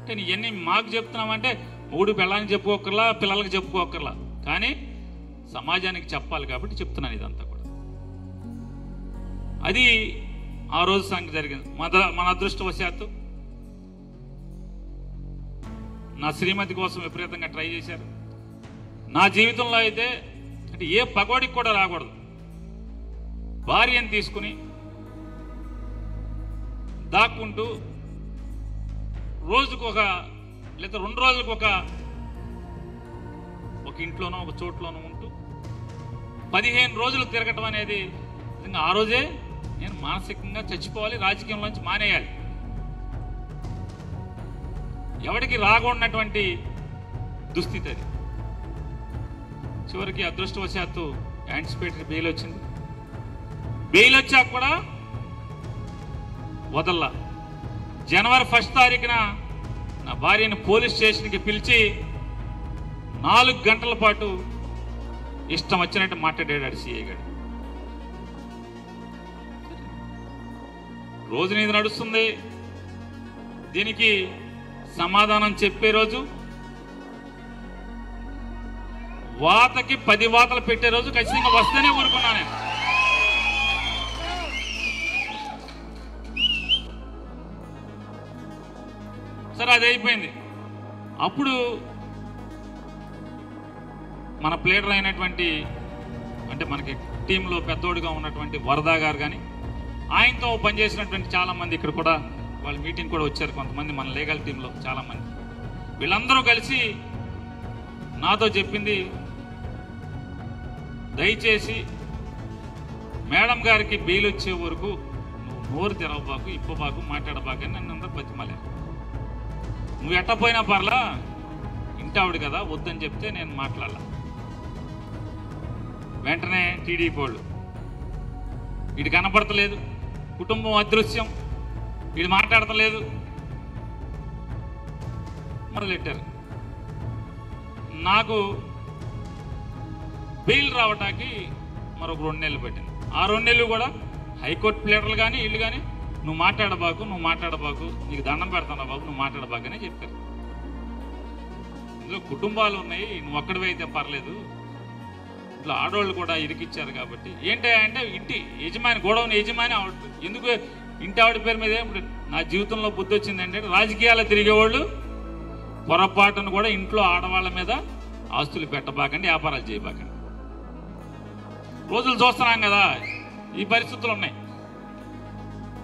అంటే ఇవన్నీ మాకు చెప్తున్నామంటే మూడు పిల్లలకి చెప్పుకోకర్లా, పిల్లలకి చెప్పుకోకర్లా, కానీ సమాజానికి చెప్పాలి కాబట్టి చెప్తున్నాను ఇదంతా కూడా. అది ఆ రోజు సంగతి జరిగింది. మన అదృష్టవశాత్తు నా శ్రీమతి కోసం విపరీతంగా ట్రై చేశారు. నా జీవితంలో అయితే అంటే ఏ పగోడికి కూడా రాకూడదు. భార్యను తీసుకుని దాక్కుంటూ రోజుకు లేదా 2 రోజులకు ఒక ఇంట్లోనో ఒక చోట్లోనో ఉంటూ 15 రోజులు తిరగటం అనేది నిజంగా ఆ రోజే నేను మానసికంగా చచ్చిపోవాలి, రాజకీయంలోంచి మానేయాలి. ఎవరికి రాకూడనటువంటి దుస్థితి అది. చివరికి అదృష్టవశాత్తు యాంటిసిపేటరీ బెయిల్ వచ్చింది. బెయిల్ వచ్చాక కూడా వదల్లా. జనవరి 1 తారీఖున నా భార్యను పోలీస్ స్టేషన్కి పిలిచి 4 గంటల పాటు ఇష్టం వచ్చినట్టు మాట్లాడాడు సిఐ గారు. రోజు ఇది నడుస్తుంది. దీనికి సమాధానం చెప్పే రోజు, వాతకి 10 వాతలు పెట్టే రోజు ఖచ్చితంగా వస్తేనే ఊరుకున్నా నేను. సరే, అది అయిపోయింది. అప్పుడు మన ప్లేయర్ అయినటువంటి అంటే మనకి టీంలో పెద్దోడుగా ఉన్నటువంటి వరదా గారు కానీ, ఆయనతో పనిచేసినటువంటి చాలామంది ఇక్కడ కూడా వాళ్ళ మీటింగ్ కూడా వచ్చారు. కొంతమంది మన లీగల్ టీంలో చాలామంది, వీళ్ళందరూ కలిసి నాతో చెప్పింది, దయచేసి మేడం గారికి బెయిల్ వచ్చే వరకు నువ్వు నోరు తెరవబాకు, ఇప్పబాకు, మాట్లాడబాకు అని నన్ను అందరూ బతిమాలారు. నువ్వు ఎట్టపోయినా పర్లా, ఇంటావిడు కదా, వద్దని చెప్తే నేను మాట్లాడాల. వెంటనే టీడీపీ వాళ్ళు, వీడు కనపడతలేదు, కుటుంబం అదృశ్యం, వీడు మాట్లాడతలేదు మొదలెట్టారు. నాకు బెయిల్ రావటానికి మరొక 2 నెలలు పెట్టింది. ఆ 2 నెలలు కూడా హైకోర్టు ప్లేటర్లు కానీ వీళ్ళు కానీ నువ్వు మాట్లాడబాకు, నీకు దండం పెడతాను బాబు, నువ్వు మాట్లాడబాకు అని చెప్పారు. ఇందులో కుటుంబాలు ఉన్నాయి, నువ్వు ఒక్కడివైతే పర్లేదు, ఇట్లా ఆడవాళ్ళు కూడా ఇరికిచ్చారు కాబట్టి. ఏంటంటే ఇంటి యజమాని, గోడౌన్ యజమాని ఆవిడ. ఎందుకు ఇంటి ఆవిడ పేరు మీద ఇప్పుడు నా జీవితంలో బుద్ధి వచ్చిందంటే, రాజకీయాలు తిరిగేవాళ్ళు పొరపాటును కూడా ఇంట్లో ఆడవాళ్ళ మీద ఆస్తులు పెట్టబాకండి, వ్యాపారాలు చేయబాకండి. రోజులు చూస్తున్నాం కదా, ఈ పరిస్థితులు ఉన్నాయి.